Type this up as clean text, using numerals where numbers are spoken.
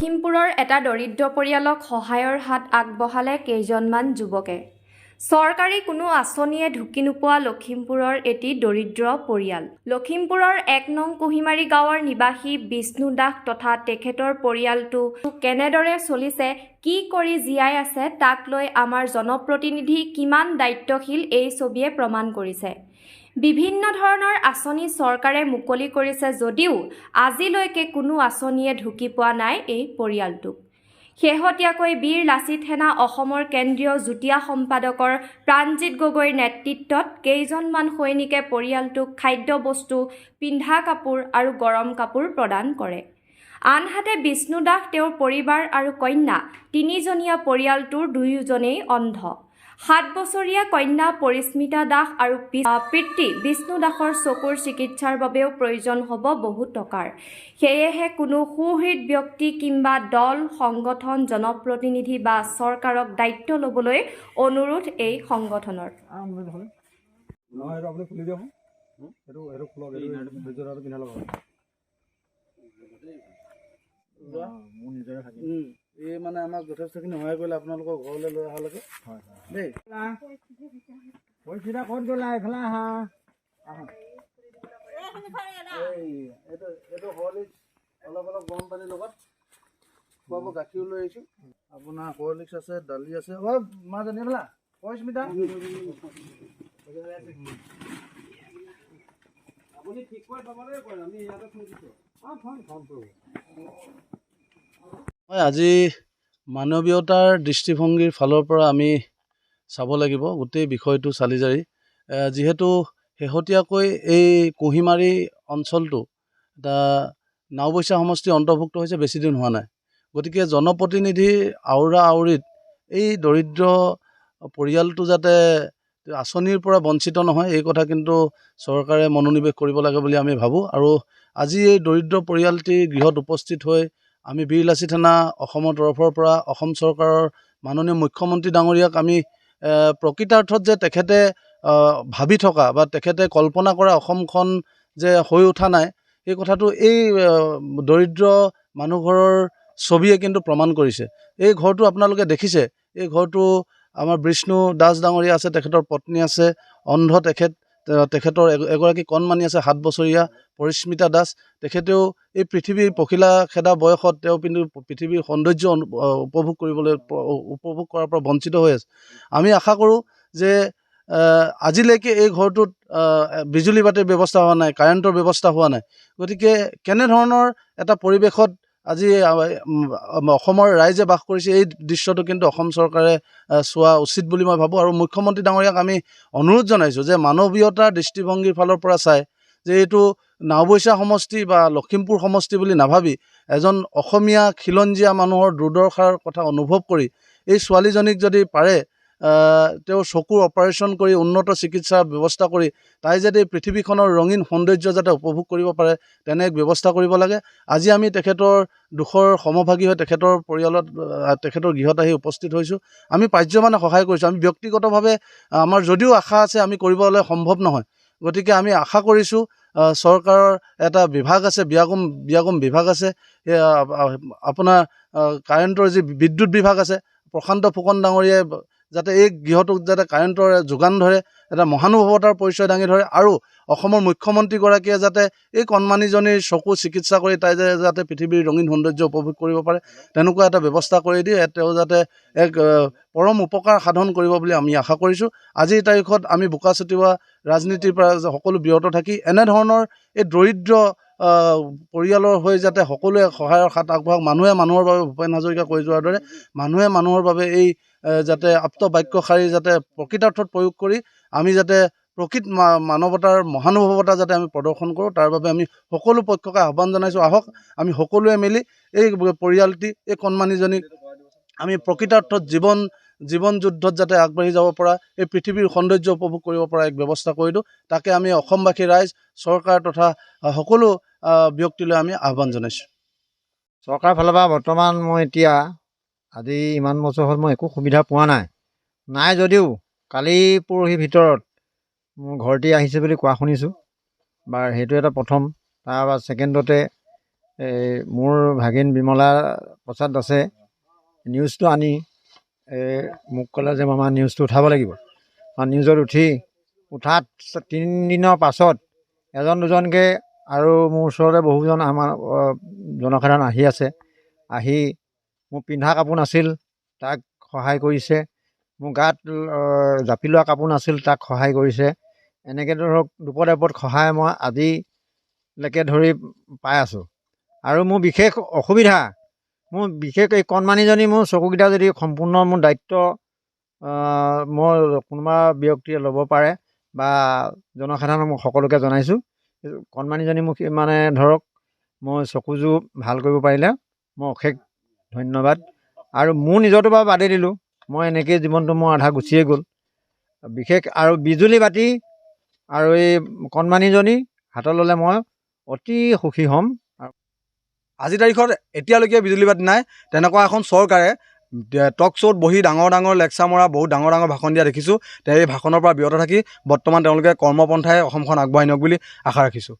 লখিমপুৰৰ এটা দৰিদ্ৰ পৰিয়ালক সহায়ৰ হাত আগবঢ়ালে কেইজনমান যুৱকে। চৰকাৰী কোনো আঁচনিয়ে ঢুকি নোপোৱা লখিমপুৰৰ এটি দৰিদ্ৰ পৰিয়াল। লখিমপুৰৰ ১ নং কুহিমাৰী গাঁৱৰ নিবাসী বিষ্ণু দাস তথা তেখেতৰ পৰিয়ালটো কেনেদৰে চলিছে, কি কৰি জীয়াই আছে তাক লৈ আমাৰ জনপ্ৰতিনিধি কিমান দায়িত্বশীল এই ছবিয়ে প্ৰমাণ কৰিছে। বিভিন্ন ধৰণৰ আঁচনি চৰকাৰে মুকলি কৰিছে যদিও আজিলৈকে কোনো আঁচনিয়ে ঢুকি পোৱা নাই এই পৰিয়ালটোক। শেহতীয়াকৈ বীৰ লাচিত সেনা অসমৰ কেন্দ্ৰীয় যুটীয়া সম্পাদকৰ প্ৰাণজিৎ গগৈৰ নেতৃত্বত কেইজনমান সৈনিকে পৰিয়ালটোক খাদ্যবস্তু, পিন্ধা কাপোৰ আৰু গৰম কাপোৰ প্ৰদান কৰে। আনহাতে বিষ্ণু দাস, তেওঁৰ পৰিবাৰ আৰু কন্যা তিনিজনীয়া পৰিয়ালটোৰ দুয়োজনেই অন্ধ। 7 বছৰীয়া কন্যা পৰিস্মিতা দাস আৰু পিতৃ বিষ্ণু দাসৰ চকুৰ চিকিৎসাৰ বাবেও প্ৰয়োজন হ'ব বহু টকাৰ। সেয়েহে কোনো সুহৃদ ব্যক্তি কিংবা দল, সংগঠন, জনপ্ৰতিনিধি বা চৰকাৰক দায়িত্ব ল'বলৈ অনুৰোধ এই সংগঠনৰ। এই মানে আমাক যথেষ্টখিনি সহায় কৰিলে আপোনালোকৰ ঘৰলৈ লৈ অহালৈকে দেই। পইচা ক'ত গ'লা? এইফালে আহা। এইটো হৰলিক্স অলপ গৰম পানীৰ লগত খোৱাব, গাখীৰ লৈ আহিছোঁ। আপোনাৰ হৰলিক্স আছে, দালি আছে। মা জানি পেলা পৰিস্মিতা আপুনি ঠিক কৰি থ'বলৈ কয়, আমি ইয়াতে থৈ দিছোঁ। আজি মানৱীয়তাৰ দৃষ্টিভংগীৰ ফালৰ পৰা আমি চাব লাগিব গোটেই বিষয়টো চালি জাৰি। যিহেতু শেহতীয়াকৈ এই কুহিমাৰী অঞ্চলটো এটা নাওবৈচা সমষ্টি অন্তৰ্ভুক্ত হৈছে, বেছিদিন হোৱা নাই। গতিকে জনপ্ৰতিনিধিৰ আউৰা আউৰিত এই দৰিদ্ৰ পৰিয়ালটো যাতে আঁচনিৰ পৰা বঞ্চিত নহয়, এই কথা কিন্তু চৰকাৰে মনোনিৱেশ কৰিব লাগে বুলি আমি ভাবোঁ। আৰু আজি এই দৰিদ্ৰ পৰিয়ালটি গৃহত উপস্থিত হৈ আমি বীৰ লাচিত সেনা অসমৰ তৰফৰ পৰা অসম চৰকাৰৰ মাননীয় মুখ্যমন্ত্ৰী ডাঙৰীয়াক আমি প্ৰকৃতাৰ্থত যে তেখেতে ভাবি থকা বা তেখেতে কল্পনা কৰা অসমখন যে হৈ উঠা নাই, এই কথাটো এই দৰিদ্ৰ মানুহঘৰৰ ছবিয়ে কিন্তু প্ৰমাণ কৰিছে। এই ঘৰটো আপোনালোকে দেখিছে, এই ঘৰটো আমাৰ বিষ্ণু দাস ডাঙৰীয়া আছে, তেখেতৰ পত্নী আছে, অন্ধ তেখেতৰ এগৰাকী কণমানি আছে 7 বছৰীয়া পৰিস্মিতা দাস। তেখেতেও এই পৃথিৱীৰ পখিলা খেদা বয়সত তেওঁ কিন্তু পৃথিৱীৰ সৌন্দৰ্য উপভোগ কৰাৰ পৰা বঞ্চিত হৈ আছে। আমি আশা কৰোঁ যে আজিলৈকে এই ঘৰটোত বিজুলী বাতিৰ ব্যৱস্থা হোৱা নাই, কাৰেণ্টৰ ব্যৱস্থা হোৱা নাই। গতিকে কেনেধৰণৰ এটা পৰিৱেশত আজি অসমৰ ৰাইজে বাস কৰিছে, এই দৃশ্যটো কিন্তু অসম চৰকাৰে চোৱা উচিত বুলি মই ভাবোঁ। আৰু মুখ্যমন্ত্ৰী ডাঙৰীয়াক আমি অনুৰোধ জনাইছোঁ যে মানৱীয়তাৰ দৃষ্টিভংগীৰ ফালৰ পৰা চাই যে এইটো নাওবৈচা সমষ্টি বা লখিমপুৰ সমষ্টি বুলি নাভাবি এজন অসমীয়া খিলঞ্জীয়া মানুহৰ দুৰ্দশাৰ কথা অনুভৱ কৰি এই ছোৱালীজনীক যদি পাৰে তেওঁৰ চকুৰ অপাৰেশ্যন কৰি উন্নত চিকিৎসাৰ ব্যৱস্থা কৰি তাই যাতে পৃথিৱীখনৰ ৰঙীন সৌন্দৰ্য যাতে উপভোগ কৰিব পাৰে, তেনে এক ব্যৱস্থা কৰিব লাগে। আজি আমি তেখেতৰ দুখৰ সমভাগী হৈ তেখেতৰ পৰিয়ালত তেখেতৰ গৃহত আহি উপস্থিত হৈছোঁ। আমি পাৰ্যমানে সহায় কৰিছোঁ। আমি ব্যক্তিগতভাৱে আমাৰ যদিও আশা আছে, আমি কৰিবলৈ সম্ভৱ নহয়। গতিকে আমি আশা কৰিছোঁ চৰকাৰৰ এটা বিভাগ আছে, বিয়াগম বিভাগ আছে, আপোনাৰ কাৰেণ্টৰ যি বিদ্যুৎ বিভাগ আছে, প্ৰশান্ত ফুকন ডাঙৰীয়াই যাতে এই গৃহটোক যাতে কাৰেণ্টৰ যোগান ধৰে, এটা মহানুভৱতাৰ পৰিচয় দাঙি ধৰে। আৰু অসমৰ মুখ্যমন্ত্ৰীগৰাকীয়ে যাতে এই কণমানিজনীৰ চকু চিকিৎসা কৰি তাই যাতে পৃথিৱীৰ ৰঙীন সৌন্দৰ্য উপভোগ কৰিব পাৰে, তেনেকুৱা এটা ব্যৱস্থা কৰি দিয়ে তেওঁ যাতে এক পৰম উপকাৰ সাধন কৰিব বুলি আমি আশা কৰিছোঁ। আজিৰ তাৰিখত আমি বোকা ছটিওৱা ৰাজনীতিৰ পৰা সকলো বিৰত থাকি এনেধৰণৰ এই দৰিদ্ৰ পৰিয়ালৰ হৈ যাতে সকলোৱে সহায়ৰ হাত আগবঢ়াওক। মানুহে মানুহৰ বাবে, ভূপেন হাজৰিকা কৈ যোৱাৰ দৰে, মানুহে মানুহৰ বাবে এই যাতে আপ্ত বাক্যশাৰী যাতে প্ৰকৃতাৰ্থত প্ৰয়োগ কৰি আমি যাতে প্ৰকৃত মানৱতাৰ মহানুভৱতা যাতে আমি প্ৰদৰ্শন কৰোঁ, তাৰ বাবে আমি সকলো পক্ষকে আহ্বান জনাইছোঁ। আহক আমি সকলোৱে মিলি এই পৰিয়ালটি, এই কণমানিজনীক আমি প্ৰকৃতাৰ্থত জীৱন যুদ্ধত যাতে আগবাঢ়ি যাব পৰা, এই পৃথিৱীৰ সৌন্দৰ্য উপভোগ কৰিব পৰা এক ব্যৱস্থা কৰি দিওঁ। তাকে আমি অসমবাসী ৰাইজ, চৰকাৰ তথা সকলো ব্যক্তিলৈ আমি আহ্বান জনাইছোঁ। চৰকাৰৰ ফালৰ পৰা বৰ্তমান মই এতিয়া আজি ইমান বছৰ হ'ল মই একো সুবিধা পোৱা নাই যদিও কালি পৰহিৰ ভিতৰত মোৰ ঘৰটি আহিছে বুলি কোৱা শুনিছোঁ। বাৰু সেইটো এটা প্ৰথম। তাৰপৰা ছেকেণ্ডতে মোৰ ভাগিন বিমলা প্ৰসাদ দাসে নিউজটো আনি মোক ক'লে যে মামা নিউজটো উঠাব লাগিব। নিউজত উঠাত 3 দিনৰ পাছত এজন দুজনকৈ আৰু মোৰ ওচৰতে বহুজন আমাৰ জনসাধাৰণ আহি মোৰ পিন্ধা কাপোৰ নাছিল তাক সহায় কৰিছে, মোৰ গাত জাপি লোৱা কাপোৰ নাছিল তাক সহায় কৰিছে। এনেকৈ ধৰক দুপদ এপদ সহায় মই আজিলৈকে ধৰি পাই আছোঁ। আৰু মোৰ বিশেষ অসুবিধা, এই কণমানিজনী মোৰ চকুকেইটা যদি সম্পূৰ্ণ মোৰ দায়িত্ব মই কোনোবা ব্যক্তিয়ে ল'ব পাৰে বা জনসাধাৰণক মই সকলোকে জনাইছোঁ, কণমানিজনী মোক মানে ধৰক মই চকুযোৰ ভাল কৰিব পাৰিলে মই অশেষ ধন্যবাদ। আৰু মোৰ নিজৰটো বাৰু বাদেই দিলোঁ, মই এনেকৈয়ে জীৱনটো মোৰ আধা গুচিয়ে গ'ল। বিশেষ আৰু বিজুলী বাতি আৰু এই কণমানিজনী হাতত ল'লে মই অতি সুখী হ'ম। আজিৰ তাৰিখত এতিয়ালৈকে বিজুলী বাতি নাই। তেনেকুৱা এখন চৰকাৰে টক শ্ব'ত বহি ডাঙৰ ডাঙৰ লেকচাৰ মৰা, বহুত ডাঙৰ ডাঙৰ ভাষণ দিয়া দেখিছোঁ। এই ভাষণৰ পৰা বিৰত থাকি বৰ্তমান তেওঁলোকে কৰ্মপন্থাই অসমখন আগবঢ়াই নিয়ক বুলি আশা ৰাখিছোঁ।